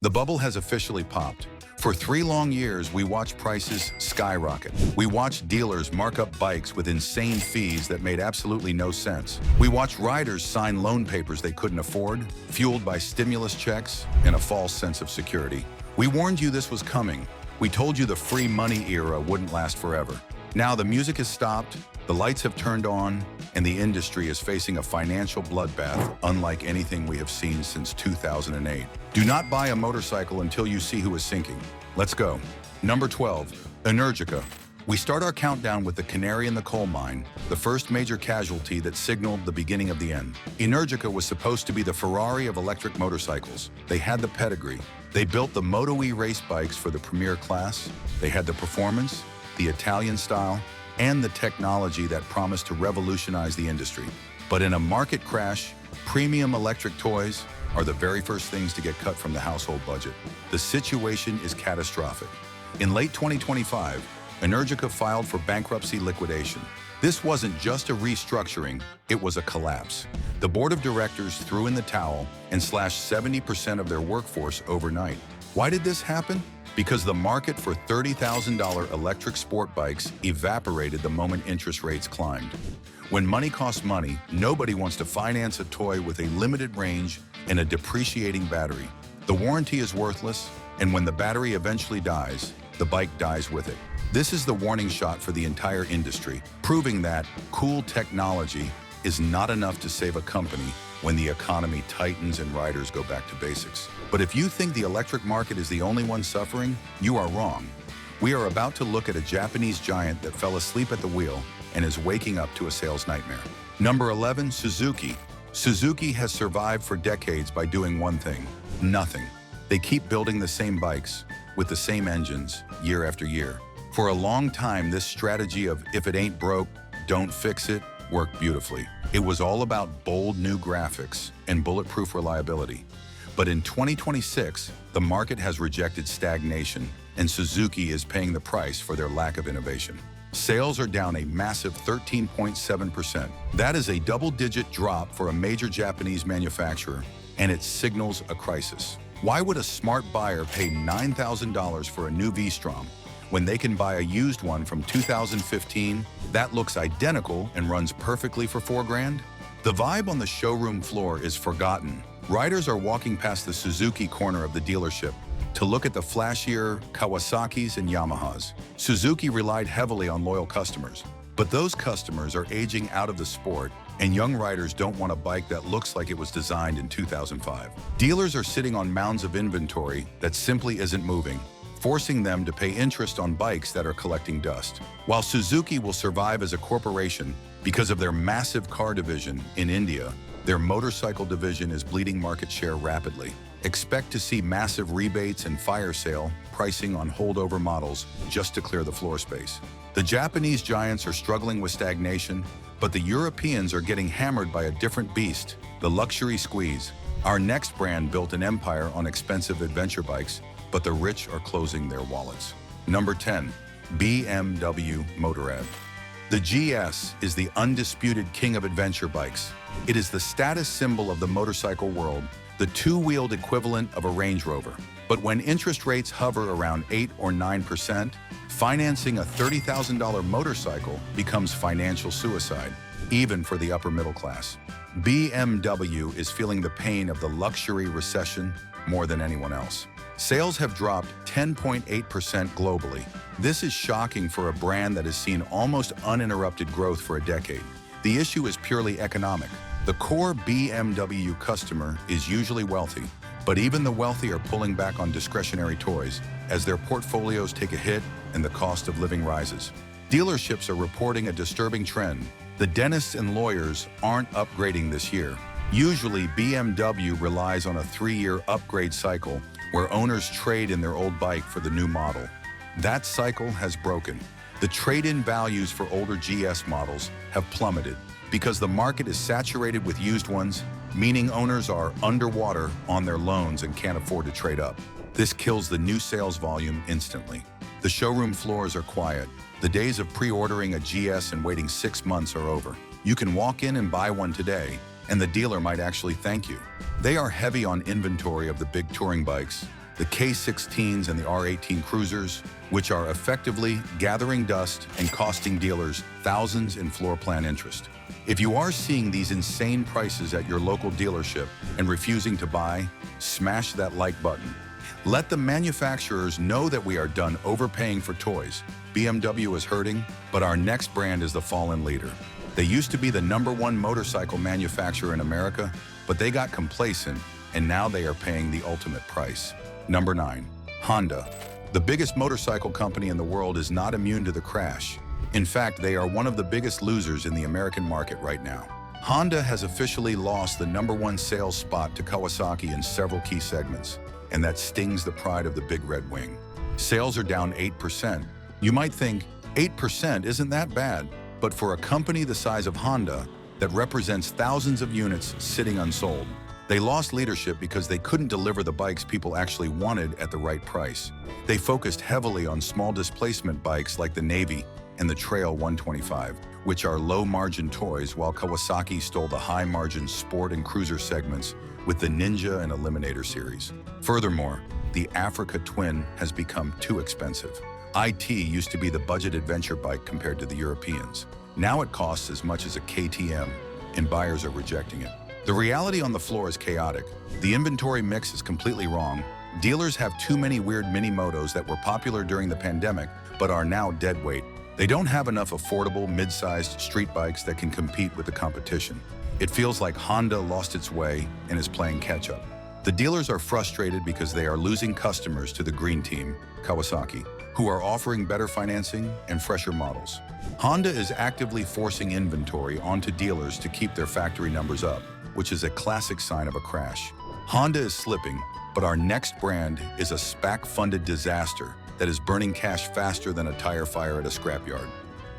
The bubble has officially popped. For 3 long years, we watched prices skyrocket. We watched dealers mark up bikes with insane fees that made absolutely no sense. We watched riders sign loan papers they couldn't afford, fueled by stimulus checks and a false sense of security. We warned you this was coming. We told you the free money era wouldn't last forever. Now the music has stopped, the lights have turned on, and the industry is facing a financial bloodbath unlike anything we have seen since 2008. Do not buy a motorcycle until you see who is sinking. Let's go. Number 12, Energica. We start our countdown with the canary in the coal mine, the first major casualty that signaled the beginning of the end. Energica was supposed to be the Ferrari of electric motorcycles. They had the pedigree. They built the Moto E race bikes for the premier class. They had the performance, the Italian style, and the technology that promised to revolutionize the industry. But in a market crash, premium electric toys are the very first things to get cut from the household budget. The situation is catastrophic. In late 2025, Energica filed for bankruptcy liquidation. This wasn't just a restructuring, it was a collapse. The board of directors threw in the towel and slashed 70% of their workforce overnight. Why did this happen? Because the market for $30,000 electric sport bikes evaporated the moment interest rates climbed. When money costs money, nobody wants to finance a toy with a limited range and a depreciating battery. The warranty is worthless, and when the battery eventually dies, the bike dies with it. This is the warning shot for the entire industry, proving that cool technology is not enough to save a company when the economy tightens and riders go back to basics. But if you think the electric market is the only one suffering, you are wrong. We are about to look at a Japanese giant that fell asleep at the wheel and is waking up to a sales nightmare. Number 11, Suzuki. Suzuki has survived for decades by doing one thing: nothing. They keep building the same bikes with the same engines year after year. For a long time, this strategy of if it ain't broke, don't fix it worked beautifully. It was all about bold new graphics and bulletproof reliability. But in 2026, the market has rejected stagnation, and Suzuki is paying the price for their lack of innovation. Sales are down a massive 13.7%. That is a double-digit drop for a major Japanese manufacturer, and it signals a crisis. Why would a smart buyer pay $9,000 for a new V-Strom when they can buy a used one from 2015 that looks identical and runs perfectly for $4 grand? The vibe on the showroom floor is forgotten. Riders are walking past the Suzuki corner of the dealership to look at the flashier Kawasaki's and Yamahas. Suzuki relied heavily on loyal customers, but those customers are aging out of the sport, and young riders don't want a bike that looks like it was designed in 2005. Dealers are sitting on mounds of inventory that simply isn't moving, forcing them to pay interest on bikes that are collecting dust. While Suzuki will survive as a corporation because of their massive car division in India, their motorcycle division is bleeding market share rapidly. Expect to see massive rebates and fire sale pricing on holdover models just to clear the floor space. The Japanese giants are struggling with stagnation, but the Europeans are getting hammered by a different beast, the luxury squeeze. Our next brand built an empire on expensive adventure bikes, but the rich are closing their wallets. Number 10, BMW Motorrad. The GS is the undisputed king of adventure bikes. It is the status symbol of the motorcycle world, the two-wheeled equivalent of a Range Rover. But when interest rates hover around 8 or 9%, financing a $30,000 motorcycle becomes financial suicide, even for the upper middle class. BMW is feeling the pain of the luxury recession more than anyone else. Sales have dropped 10.8% globally. This is shocking for a brand that has seen almost uninterrupted growth for a decade. The issue is purely economic. The core BMW customer is usually wealthy, but even the wealthy are pulling back on discretionary toys as their portfolios take a hit and the cost of living rises. Dealerships are reporting a disturbing trend. The dentists and lawyers aren't upgrading this year. Usually, BMW relies on a 3-year upgrade cycle where owners trade in their old bike for the new model. That cycle has broken. The trade-in values for older GS models have plummeted because the market is saturated with used ones, meaning owners are underwater on their loans and can't afford to trade up. This kills the new sales volume instantly. The showroom floors are quiet. The days of pre-ordering a GS and waiting 6 months are over. You can walk in and buy one today, and the dealer might actually thank you. They are heavy on inventory of the big touring bikes, the K16s and the R18 Cruisers, which are effectively gathering dust and costing dealers thousands in floor plan interest. If you are seeing these insane prices at your local dealership and refusing to buy, smash that like button. Let the manufacturers know that we are done overpaying for toys. BMW is hurting, but our next brand is the fallen leader. They used to be the #1 motorcycle manufacturer in America, but they got complacent, and now they are paying the ultimate price. Number 9. Honda. The biggest motorcycle company in the world is not immune to the crash. In fact, they are one of the biggest losers in the American market right now. Honda has officially lost the #1 sales spot to Kawasaki in several key segments, and that stings the pride of the Big Red Wing. Sales are down 8%. You might think 8% isn't that bad, but for a company the size of Honda that represents thousands of units sitting unsold, they lost leadership because they couldn't deliver the bikes people actually wanted at the right price. They focused heavily on small displacement bikes like the Navy and the Trail 125, which are low-margin toys, while Kawasaki stole the high-margin sport and cruiser segments with the Ninja and Eliminator series. Furthermore, the Africa Twin has become too expensive. IT used to be the budget adventure bike compared to the Europeans. Now it costs as much as a KTM, and buyers are rejecting it. The reality on the floor is chaotic. The inventory mix is completely wrong. Dealers have too many weird mini motos that were popular during the pandemic, but are now dead weight. They don't have enough affordable, mid-sized street bikes that can compete with the competition. It feels like Honda lost its way and is playing catch-up. The dealers are frustrated because they are losing customers to the green team, Kawasaki, who are offering better financing and fresher models. Honda is actively forcing inventory onto dealers to keep their factory numbers up, which is a classic sign of a crash. Honda is slipping, but our next brand is a SPAC-funded disaster that is burning cash faster than a tire fire at a scrapyard.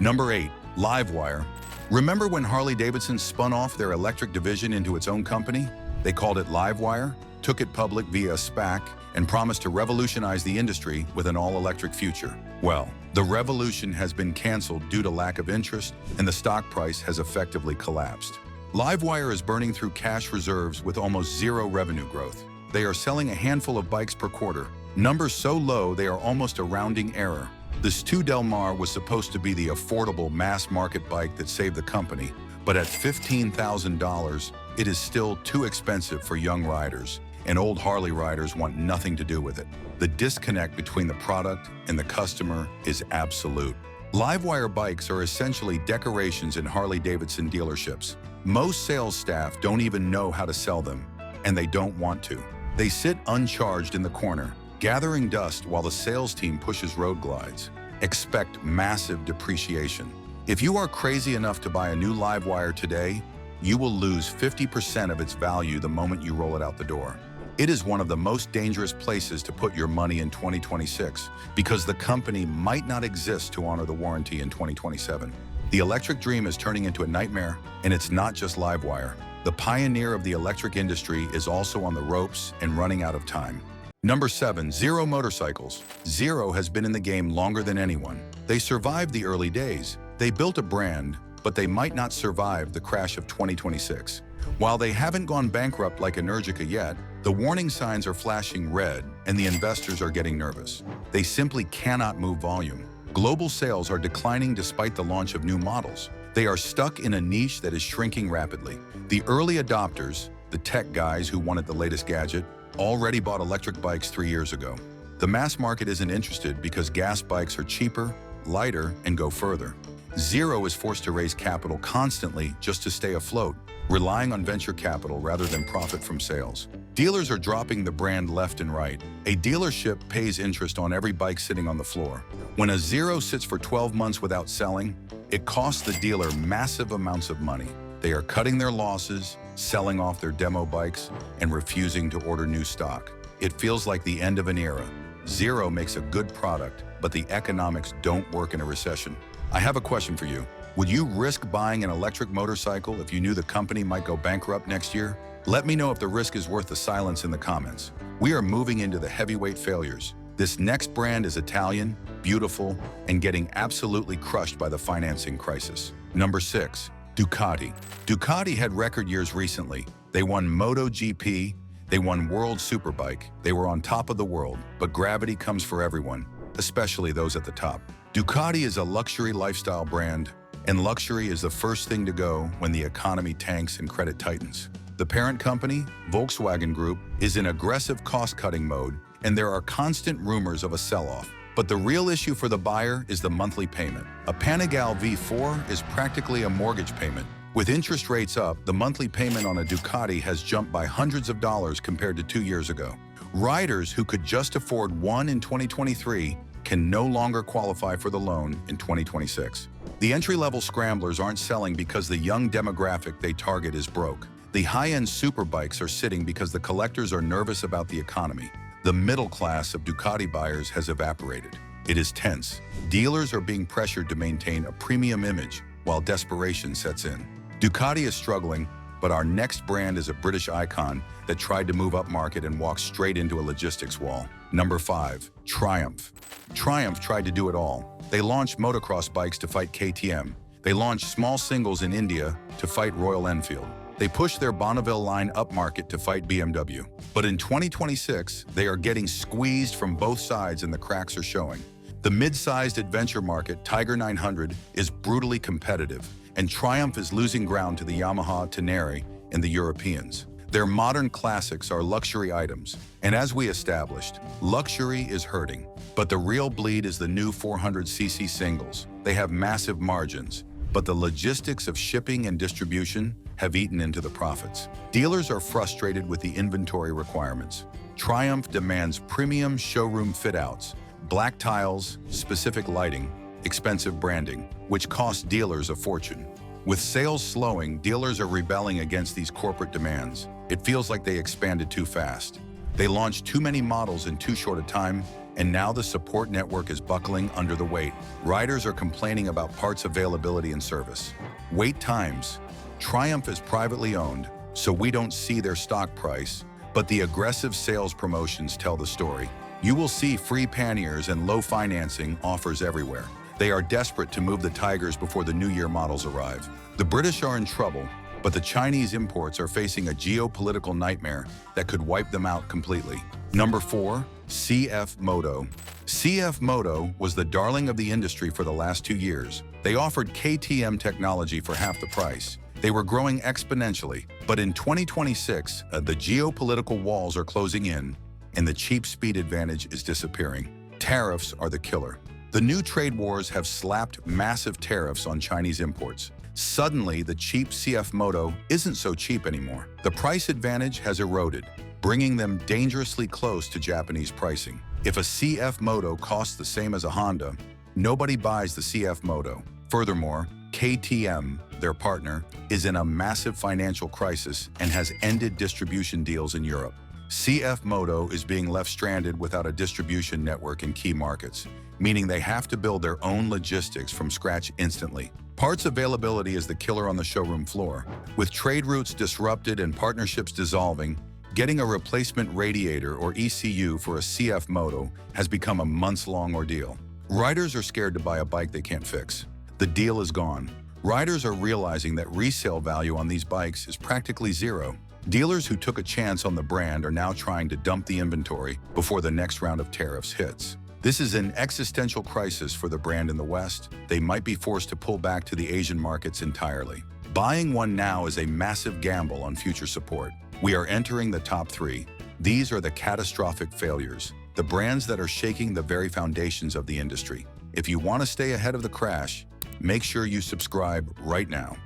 Number 8. Livewire. Remember when Harley-Davidson spun off their electric division into its own company? They called it Livewire, took it public via SPAC, and promised to revolutionize the industry with an all-electric future. Well, the revolution has been canceled due to lack of interest, and the stock price has effectively collapsed. Livewire is burning through cash reserves with almost zero revenue growth. They are selling a handful of bikes per quarter, numbers so low they are almost a rounding error. This 2 Del Mar was supposed to be the affordable mass-market bike that saved the company, but at $15,000, it is still too expensive for young riders, and old Harley riders want nothing to do with it. The disconnect between the product and the customer is absolute. Livewire bikes are essentially decorations in Harley-Davidson dealerships. Most sales staff don't even know how to sell them, and they don't want to. They sit uncharged in the corner, gathering dust while the sales team pushes road glides. Expect massive depreciation. If you are crazy enough to buy a new Livewire today, you will lose 50% of its value the moment you roll it out the door. It is one of the most dangerous places to put your money in 2026 because the company might not exist to honor the warranty in 2027. The electric dream is turning into a nightmare, and it's not just Livewire. The pioneer of the electric industry is also on the ropes and running out of time. Number 7. Zero Motorcycles. Zero has been in the game longer than anyone. They survived the early days. They built a brand, but they might not survive the crash of 2026. While they haven't gone bankrupt like Energica yet, the warning signs are flashing red and the investors are getting nervous. They simply cannot move volume. Global sales are declining despite the launch of new models. They are stuck in a niche that is shrinking rapidly. The early adopters, the tech guys who wanted the latest gadget, already bought electric bikes 3 years ago. The mass market isn't interested because gas bikes are cheaper, lighter, and go further. Zero is forced to raise capital constantly just to stay afloat, relying on venture capital rather than profit from sales. Dealers are dropping the brand left and right. A dealership pays interest on every bike sitting on the floor. When a Zero sits for 12 months without selling, it costs the dealer massive amounts of money. They are cutting their losses, selling off their demo bikes, and refusing to order new stock. It feels like the end of an era. Zero makes a good product, but the economics don't work in a recession. I have a question for you. Would you risk buying an electric motorcycle if you knew the company might go bankrupt next year? Let me know if the risk is worth the silence in the comments. We are moving into the heavyweight failures. This next brand is Italian, beautiful, and getting absolutely crushed by the financing crisis. Number 6. Ducati. Ducati had record years recently. They won Moto GP, They won World Superbike. They were on top of the world, but gravity comes for everyone, especially those at the top. Ducati is a luxury lifestyle brand, and luxury is the first thing to go when the economy tanks and credit tightens. The parent company, Volkswagen Group, is in aggressive cost-cutting mode, and there are constant rumors of a sell-off. But the real issue for the buyer is the monthly payment. A Panigale V4 is practically a mortgage payment. With interest rates up, the monthly payment on a Ducati has jumped by hundreds of dollars compared to 2 years ago. Riders who could just afford one in 2023 can no longer qualify for the loan in 2026. The entry-level scramblers aren't selling because the young demographic they target is broke. The high-end superbikes are sitting because the collectors are nervous about the economy. The middle class of Ducati buyers has evaporated. It is tense. Dealers are being pressured to maintain a premium image while desperation sets in. Ducati is struggling, but our next brand is a British icon that tried to move up market and walk straight into a logistics wall. Number 5, Triumph. Triumph tried to do it all. They launched motocross bikes to fight KTM. They launched small singles in India to fight Royal Enfield. They pushed their Bonneville line upmarket to fight BMW. But in 2026, they are getting squeezed from both sides and the cracks are showing. The mid-sized adventure market, Tiger 900, is brutally competitive, and Triumph is losing ground to the Yamaha Tenere and the Europeans. Their modern classics are luxury items, and as we established, luxury is hurting. But the real bleed is the new 400cc singles. They have massive margins, but the logistics of shipping and distribution have eaten into the profits. Dealers are frustrated with the inventory requirements. Triumph demands premium showroom fit-outs, black tiles, specific lighting, expensive branding, which costs dealers a fortune. With sales slowing, dealers are rebelling against these corporate demands. It feels like they expanded too fast. They launched too many models in too short a time, and now the support network is buckling under the weight. Riders are complaining about parts availability and service. Wait times. Triumph is privately owned, so we don't see their stock price, but the aggressive sales promotions tell the story. You will see free panniers and low financing offers everywhere. They are desperate to move the Tigers before the new year models arrive. The British are in trouble, but the Chinese imports are facing a geopolitical nightmare that could wipe them out completely. Number 4, CF Moto. CF Moto was the darling of the industry for the last 2 years. They offered KTM technology for half the price. They were growing exponentially, but in 2026, the geopolitical walls are closing in, and the cheap speed advantage is disappearing. Tariffs are the killer. The new trade wars have slapped massive tariffs on Chinese imports. Suddenly, the cheap CF Moto isn't so cheap anymore. The price advantage has eroded, bringing them dangerously close to Japanese pricing. If a CF Moto costs the same as a Honda, nobody buys the CF Moto. Furthermore, KTM, their partner, is in a massive financial crisis and has ended distribution deals in Europe. CF Moto is being left stranded without a distribution network in key markets, meaning they have to build their own logistics from scratch instantly. Parts availability is the killer on the showroom floor. With trade routes disrupted and partnerships dissolving, getting a replacement radiator or ECU for a CF Moto has become a months-long ordeal. Riders are scared to buy a bike they can't fix. The deal is gone. Riders are realizing that resale value on these bikes is practically zero. Dealers who took a chance on the brand are now trying to dump the inventory before the next round of tariffs hits. This is an existential crisis for the brand in the West. They might be forced to pull back to the Asian markets entirely. Buying one now is a massive gamble on future support. We are entering the top 3. These are the catastrophic failures, the brands that are shaking the very foundations of the industry. If you want to stay ahead of the crash, make sure you subscribe right now.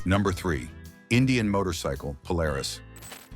Number 3, Indian motorcycle, Polaris.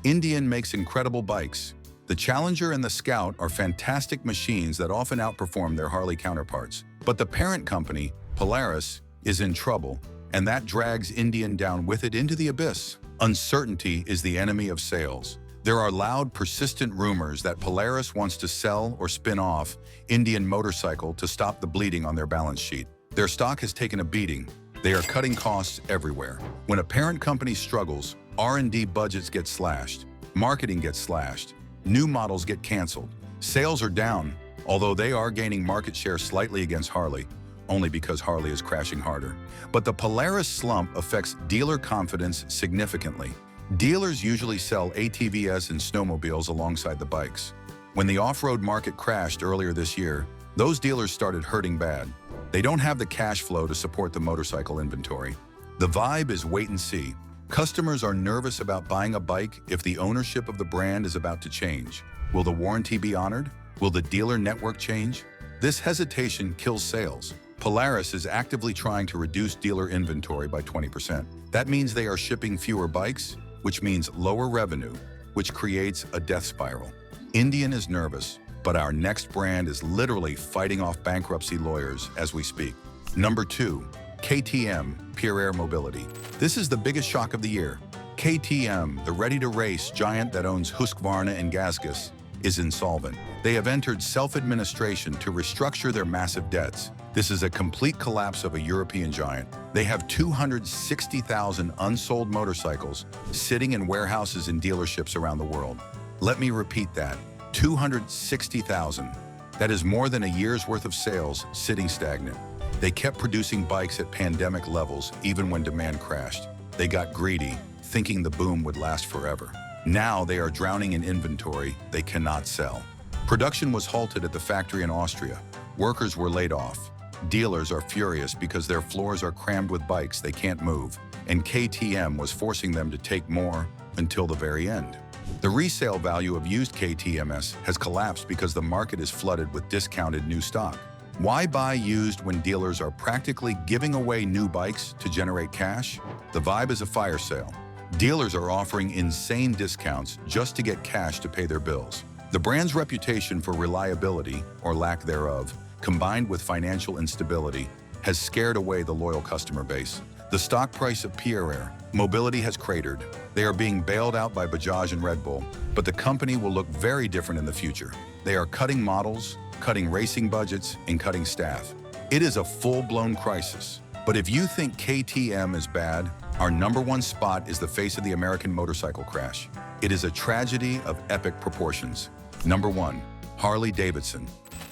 Indian makes incredible bikes. The Challenger and the Scout are fantastic machines that often outperform their Harley counterparts. But the parent company, Polaris, is in trouble, and that drags Indian down with it into the abyss. Uncertainty is the enemy of sales. There are loud, persistent rumors that Polaris wants to sell or spin off Indian Motorcycle to stop the bleeding on their balance sheet. Their stock has taken a beating. They are cutting costs everywhere. When a parent company struggles, R&D budgets get slashed, marketing gets slashed, new models get canceled. Sales are down, although they are gaining market share slightly against Harley, only because Harley is crashing harder. But the Polaris slump affects dealer confidence significantly. Dealers usually sell ATVs and snowmobiles alongside the bikes. When the off-road market crashed earlier this year, those dealers started hurting bad. They don't have the cash flow to support the motorcycle inventory. The vibe is wait and see. Customers are nervous about buying a bike if the ownership of the brand is about to change. Will the warranty be honored? Will the dealer network change? This hesitation kills sales. Polaris is actively trying to reduce dealer inventory by 20%. That means they are shipping fewer bikes, which means lower revenue, which creates a death spiral. Indian is nervous, but our next brand is literally fighting off bankruptcy lawyers as we speak. Number 2, KTM, Pure Air Mobility. This is the biggest shock of the year. KTM, the ready-to-race giant that owns Husqvarna and Gasgas, is insolvent. They have entered self-administration to restructure their massive debts. This is a complete collapse of a European giant. They have 260,000 unsold motorcycles sitting in warehouses and dealerships around the world. Let me repeat that, 260,000. That is more than a year's worth of sales sitting stagnant. They kept producing bikes at pandemic levels even when demand crashed. They got greedy, thinking the boom would last forever. Now they are drowning in inventory they cannot sell. Production was halted at the factory in Austria. Workers were laid off. Dealers are furious because their floors are crammed with bikes they can't move, and KTM was forcing them to take more until the very end. The resale value of used KTMs has collapsed because the market is flooded with discounted new stock. Why buy used when dealers are practically giving away new bikes to generate cash? The vibe is a fire sale. Dealers are offering insane discounts just to get cash to pay their bills. The brand's reputation for reliability, or lack thereof, combined with financial instability, has scared away the loyal customer base. The stock price of Pure Air Mobility has cratered. They are being bailed out by Bajaj and Red Bull, but the company will look very different in the future. They are cutting models, cutting racing budgets, and cutting staff. It is a full-blown crisis. But if you think KTM is bad, our number 1 spot is the face of the American motorcycle crash. It is a tragedy of epic proportions. Number 1, Harley-Davidson,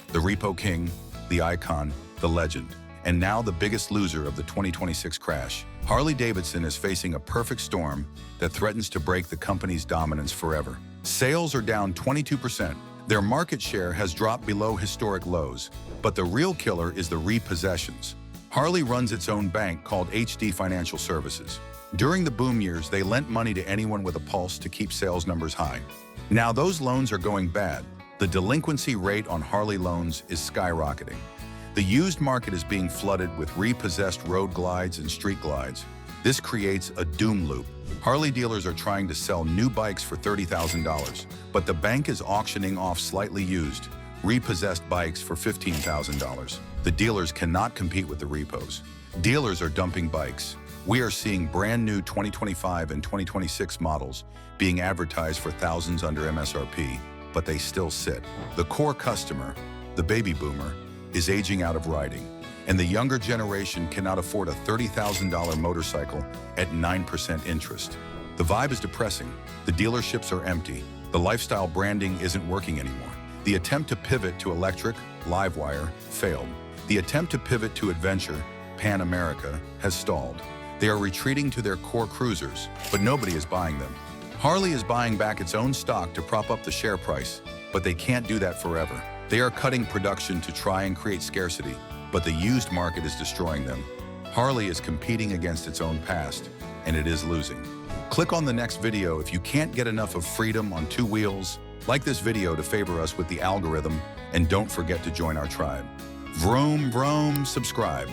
the repo king, the icon, the legend, and now the biggest loser of the 2026 crash. Harley-Davidson is facing a perfect storm that threatens to break the company's dominance forever. Sales are down 22%. Their market share has dropped below historic lows, but the real killer is the repossessions. Harley runs its own bank called HD Financial Services. During the boom years, they lent money to anyone with a pulse to keep sales numbers high. Now those loans are going bad. The delinquency rate on Harley loans is skyrocketing. The used market is being flooded with repossessed road glides and street glides. This creates a doom loop. Harley dealers are trying to sell new bikes for $30,000, but the bank is auctioning off slightly used, repossessed bikes for $15,000. The dealers cannot compete with the repos. Dealers are dumping bikes. We are seeing brand new 2025 and 2026 models being advertised for thousands under MSRP, but they still sit. The core customer, the baby boomer, is aging out of riding, and the younger generation cannot afford a $30,000 motorcycle at 9% interest. The vibe is depressing. The dealerships are empty. The lifestyle branding isn't working anymore. The attempt to pivot to electric, Livewire, failed. The attempt to pivot to adventure, Pan America, has stalled. They are retreating to their core cruisers, but nobody is buying them. Harley is buying back its own stock to prop up the share price, but they can't do that forever. They are cutting production to try and create scarcity, but the used market is destroying them. Harley is competing against its own past, and it is losing. Click on the next video if you can't get enough of freedom on 2 wheels. Like this video to favor us with the algorithm, and don't forget to join our tribe. Vroom, vroom, subscribe.